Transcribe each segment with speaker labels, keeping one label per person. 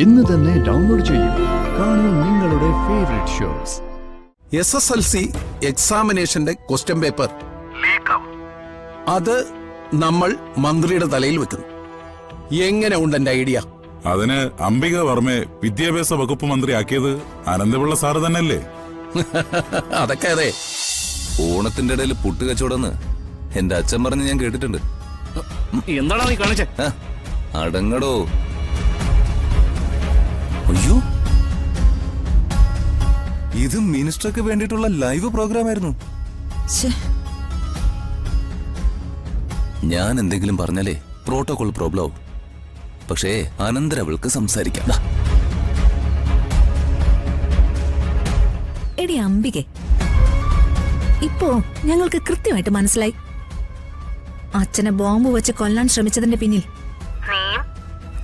Speaker 1: ഇന്ന് തന്നെ ഡൗൺലോഡ് ചെയ്യൂ. കാണൂ നിങ്ങളുടെ ഫേവറേറ്റ് ഷോസ്.
Speaker 2: SSLC എക്സാമിനേഷന്റെ ക്വസ്റ്റ്യൻ പേപ്പർ അത് നമ്മൾ മന്ത്രിയുടെ തലയിൽ വെക്കുന്നു. എങ്ങനെ ഉണ്ട് എന്റെ ഐഡിയ?
Speaker 3: അതിന് അംബിക വർമ്മയെ വിദ്യാഭ്യാസ വകുപ്പ് മന്ത്രിയാക്കിയത് അനന്തപിള്ള സാറ് തന്നെയല്ലേ?
Speaker 2: അതൊക്കെ അതെ.
Speaker 4: ഓണത്തിന്റെ ഇടയിൽ പുട്ടുകച്ചവടന്ന് എന്റെ അച്ഛൻ പറഞ്ഞ് ഞാൻ കേട്ടിട്ടുണ്ട്.
Speaker 5: എന്താണോ നീ കാണിച്ചേ?
Speaker 4: അടങ്ങടോ. അയ്യോ, ഇത് മിനിസ്റ്റർക്ക് വേണ്ടിയിട്ടുള്ള ലൈവ് പ്രോഗ്രാം ആയിരുന്നു. ഞാൻ എന്തെങ്കിലും പറഞ്ഞാലേ പ്രോട്ടോകോൾ പ്രോബ്ലം ആവും. പക്ഷേ അനന്തര അവൾക്ക് സംസാരിക്കാം.
Speaker 6: എടി അംബികെ, ഇപ്പോ ഞങ്ങൾക്ക് കൃത്യമായിട്ട് മനസ്സിലായി അച്ഛനെ ബോംബ് വെച്ച് കൊല്ലാൻ ശ്രമിച്ചതിന്റെ പിന്നിൽ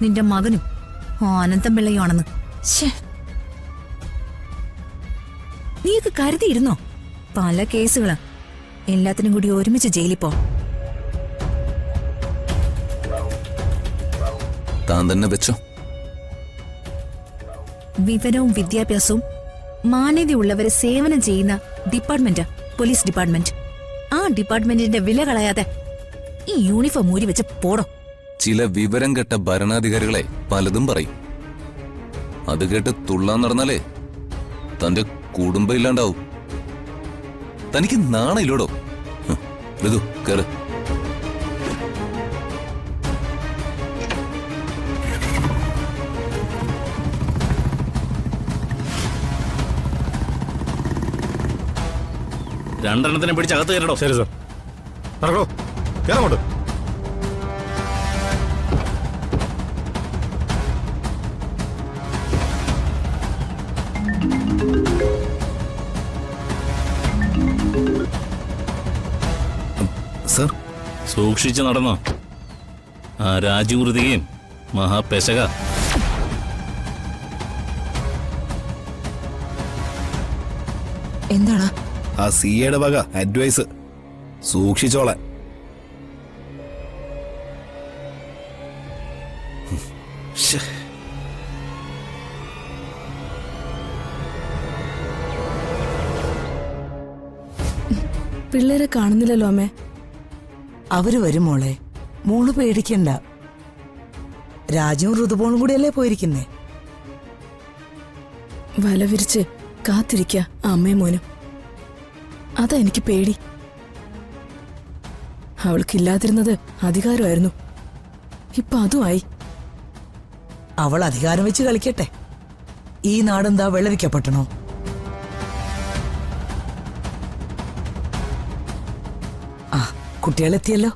Speaker 6: നിന്റെ മകനും അനന്തം പിള്ളയുമാണെന്ന്. നീക്ക് കരുതിയിരുന്നോ പല കേസുകളാ എല്ലാത്തിനും കൂടി ഒരുമിച്ച് ജയിലിൽ പോ?
Speaker 4: താൻ തന്നെ വെച്ചോ.
Speaker 6: വിവരവും വിദ്യാഭ്യാസവും മാന്യതയുള്ളവരെ സേവനം ചെയ്യുന്ന ഡിപ്പാർട്ട്മെന്റ് പോലീസ് ഡിപ്പാർട്ട്മെന്റ്. ആ ഡിപ്പാർട്ട്മെന്റിന്റെ വില കളയാതെ ഈ യൂണിഫോം ഊരി വെച്ച് പോടോ.
Speaker 4: ചില വിവരം കെട്ട ഭരണാധികാരികളെ പലതും പറയും. അത് കേട്ട് തുള്ളാൻ നടന്നാലേ തന്റെ കുടുംബം ഇല്ലാണ്ടാവും. തനിക്ക് നാണയില്ലോടോ. ഋതു കേറ്.
Speaker 5: രണ്ടെണ്ണത്തിനെ പിടിച്ച് അകത്ത് കയറടോ.
Speaker 3: ശരി സാർ, നടക്കോ, കേറങ്ങോട്ട്.
Speaker 4: സർ,
Speaker 5: സൂക്ഷിച്ച് നടന്നോ. ആ രാജീവൃതികയും മഹാപെശക.
Speaker 6: എന്താടാ?
Speaker 7: ആ സിയുടെ വക അഡ്വൈസ് സൂക്ഷിച്ചോളാൻ.
Speaker 8: പിള്ളേരെ കാണുന്നില്ലല്ലോ അമ്മേ.
Speaker 9: അവര് വരും മോളെ, മോള് പേടിക്കണ്ട. രാജുവും ഋതുപോളും കൂടിയല്ലേ പോയിരിക്കുന്നേ.
Speaker 8: വല വിരിച്ച് കാത്തിരിക്ക അമ്മയും മോനും. അതാ എനിക്ക് പേടി. അവൾക്കില്ലാതിരുന്നത് അധികാരമായിരുന്നു, ഇപ്പൊ അതുമായി.
Speaker 9: അവൾ അധികാരം വെച്ച് കളിക്കട്ടെ. ഈ നാടെന്താ വെള്ളരിക്കപ്പെട്ടണോ? ആ, കുട്ടികളെത്തിയല്ലോ.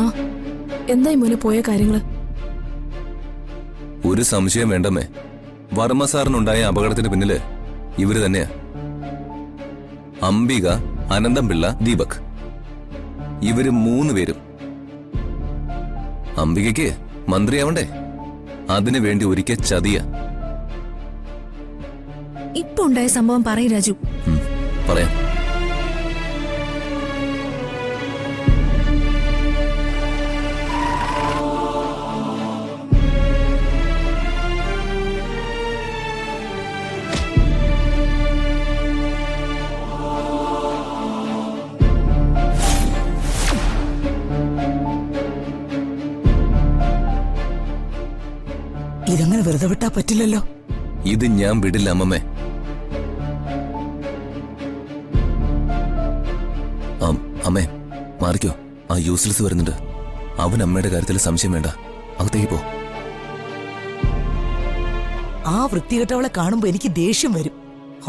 Speaker 8: ആ, എന്തായി മോനെ പോയ കാര്യങ്ങള്?
Speaker 4: ഒരു സംശയം വേണ്ടമ്മേ. വർമ്മ സാറിനുണ്ടായ അപകടത്തിന് പിന്നില് ഇവര് തന്നെയാ. അംബിക, അനന്തം പിള്ള, ദീപക്, ഇവര് 3 പേരും. അംബികയ്ക്ക് മന്ത്രിയാവണ്ടേ, അതിനു വേണ്ടി ഒരിക്കൽ ചതിയ.
Speaker 6: ഇപ്പൊ ഉണ്ടായ സംഭവം പറയ് രാജു.
Speaker 4: പറയാം.
Speaker 9: ഇതങ്ങനെ വെറുതെ വിട്ടാ പറ്റില്ലല്ലോ.
Speaker 4: ഇത് ഞാൻ വിടില്ല അമ്മമ്മേ. അമ്മേ മാറിക്കോ. ആ യൂസ്ലെസ് വരുന്നുണ്ട്. അവൻ അമ്മയുടെ കാര്യത്തിൽ സംശയം വേണ്ട. അകത്തേക്ക് പോ.
Speaker 9: ആ വൃത്തികെട്ടവളെ കാണുമ്പോ എനിക്ക് ദേഷ്യം വരും.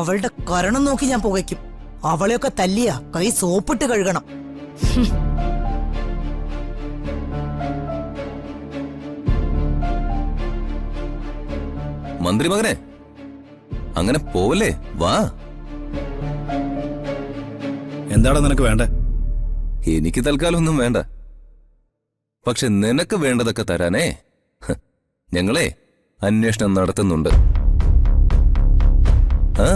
Speaker 9: അവളുടെ കരണം നോക്കി ഞാൻ പുകയ്ക്കും. അവളെയൊക്കെ തല്ലിയാ കൈ സോപ്പിട്ട് കഴുകണം.
Speaker 4: മന്ത്രി മകനെ, അങ്ങനെ പോവല്ലേ, വാ.
Speaker 7: എന്താണ് നിനക്ക് വേണ്ടേ?
Speaker 4: എനിക്ക് തൽക്കാലം ഒന്നും വേണ്ട. പക്ഷെ നിനക്ക് വേണ്ടതൊക്കെ തരാനേ ഞങ്ങളെ അന്വേഷണം നടത്തുന്നുണ്ട്. ആ,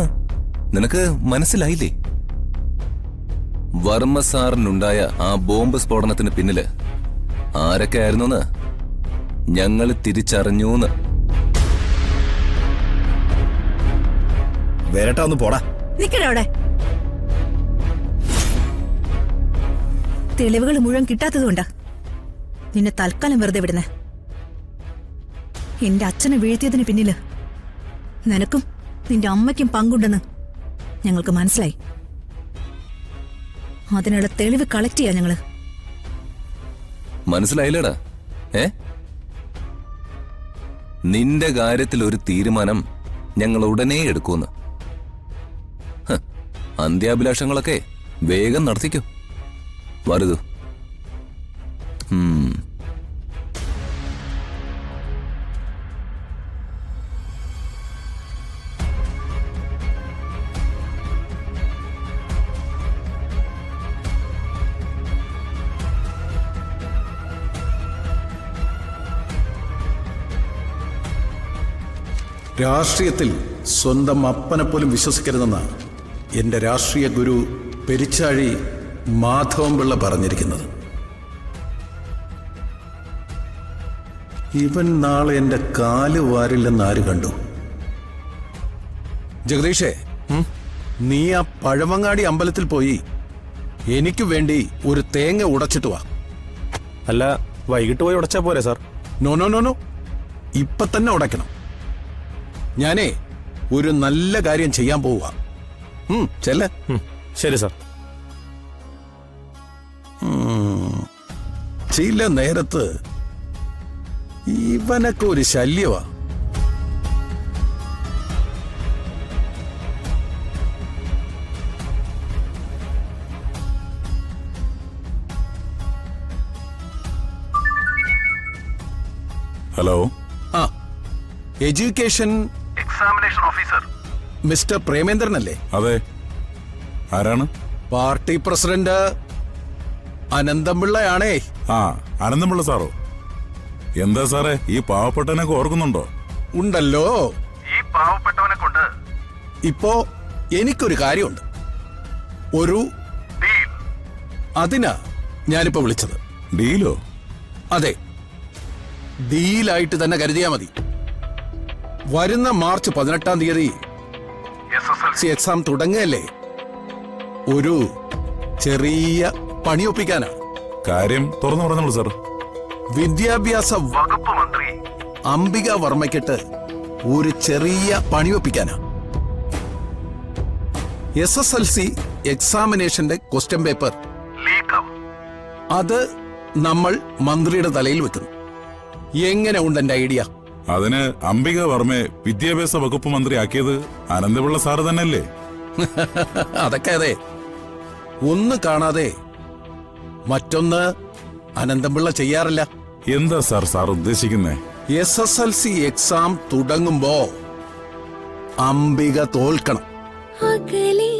Speaker 4: നിനക്ക് മനസ്സിലായില്ലേ? വർമ്മ സാറിനുണ്ടായ ആ ബോംബ് സ്ഫോടനത്തിന് പിന്നില് ആരൊക്കെ ആയിരുന്നെന്ന് ഞങ്ങൾ തിരിച്ചറിഞ്ഞൂന്ന്.
Speaker 7: വരട്ടാ ഒന്ന് പോടാ.
Speaker 6: നിക്കടെ അവിടെ. തെളിവുകൾ മുഴുവൻ കിട്ടാത്തതുകൊണ്ടാ നിന്നെ തൽക്കാലം വെറുതെ വിടുന്നേ. എന്റെ അച്ഛനെ വീഴ്ത്തിയതിന് പിന്നില് നിനക്കും നിന്റെ അമ്മയ്ക്കും പങ്കുണ്ടെന്ന് ഞങ്ങൾക്ക് മനസ്സിലായി. അതിനുള്ള തെളിവ് കളക്ട് ചെയ്യാ ഞങ്ങള്.
Speaker 4: മനസ്സിലായില്ലടാ? നിന്റെ കാര്യത്തിൽ ഒരു തീരുമാനം ഞങ്ങൾ ഉടനെ എടുക്കൂന്ന്. അന്ത്യാഭിലാഷങ്ങളൊക്കെ വേഗം നടത്തിക്കോ. വരുതു.
Speaker 2: രാഷ്ട്രീയത്തിൽ സ്വന്തം അപ്പനെ പോലും വിശ്വസിക്കരുതെന്ന എൻ്റെ രാഷ്ട്രീയ ഗുരു പെരിച്ചാഴി മാധവൻപിള്ള പറഞ്ഞിരിക്കുന്നത്. ഇവൻ നാളെ എൻ്റെ കാല് വാരില്ലെന്ന് ആര് കണ്ടു? ജഗദീഷേ, നീ ആ പഴവങ്ങാടി അമ്പലത്തിൽ പോയി എനിക്ക് വേണ്ടി ഒരു തേങ്ങ ഉടച്ചിട്ട് വാ.
Speaker 7: അല്ല, വൈകിട്ട് പോയി ഉടച്ചാ പോരെ sir?
Speaker 2: No no no no, ഇപ്പൊ തന്നെ ഉടയ്ക്കണം. ഞാനേ ഒരു നല്ല കാര്യം ചെയ്യാൻ പോവുക. ചെല്ല.
Speaker 7: ശരി സാർ.
Speaker 2: ചില നേരത്ത് ഇവനൊക്കെ ഒരു ശല്യവാ.
Speaker 3: ഹലോ.
Speaker 2: ആ, education examination officer mister Premendran അല്ലേ?
Speaker 3: അതെ. ആരാണ്?
Speaker 2: പാർട്ടി പ്രസിഡന്റ് അനന്തംപിള്ളയാണേ.
Speaker 3: ആ, അനന്തപിള്ള സാറോ? എന്താ സാറേ, ഈ പാവപ്പെട്ടവനൊക്കെ ഓർക്കുന്നുണ്ടോ?
Speaker 2: ഉണ്ടല്ലോ. ഈ പാവപ്പെട്ടവനെ കൊണ്ട് ഇപ്പോ എനിക്കൊരു കാര്യമുണ്ട്, ഒരു ഡീൽ. അതിനാ ഞാനിപ്പോ വിളിച്ചത്.
Speaker 3: ഡീലോ?
Speaker 2: അതെ, ഡീലായിട്ട് തന്നെ കരുതിയാ മതി. വരുന്ന മാർച്ച് 18-ാം തീയതി SSLC എക്സാം തുടങ്ങുകയല്ലേ. ഒരു ചെറിയ പണിയൊപ്പിക്കാനാ.
Speaker 3: കാര്യം തുറന്നു പറഞ്ഞോളൂ സാർ.
Speaker 2: വിദ്യാഭ്യാസ വകുപ്പ് മന്ത്രി അംബിക വർമ്മയ്ക്കിട്ട് ഒരു ചെറിയ പണിയൊപ്പിക്കാനാ. SSLC എക്സാമിനേഷന്റെ ക്വസ്റ്റ്യൻ പേപ്പർ ലീക്കാവും. അത് നമ്മൾ മന്ത്രിയുടെ തലയിൽ വെക്കുന്നു. എങ്ങനെ ഉണ്ട് എന്റെ ഐഡിയ?
Speaker 3: അതിന് അംബിക വർമ്മയെ വിദ്യാഭ്യാസ വകുപ്പ് മന്ത്രി ആക്കിയത് അനന്തപിള്ള സാറ് തന്നെയല്ലേ?
Speaker 2: അതൊക്കെ അതെ. ഒന്ന് കാണാതെ മറ്റൊന്ന് അനന്തപിള്ള ചെയ്യാറില്ല.
Speaker 3: എന്താ സാർ ഉദ്ദേശിക്കുന്നേ?
Speaker 2: SSLC എക്സാം തുടങ്ങുമ്പോ അംബിക തോൽക്കണം.
Speaker 8: അകലേ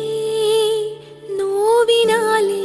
Speaker 8: നോവിനാലേ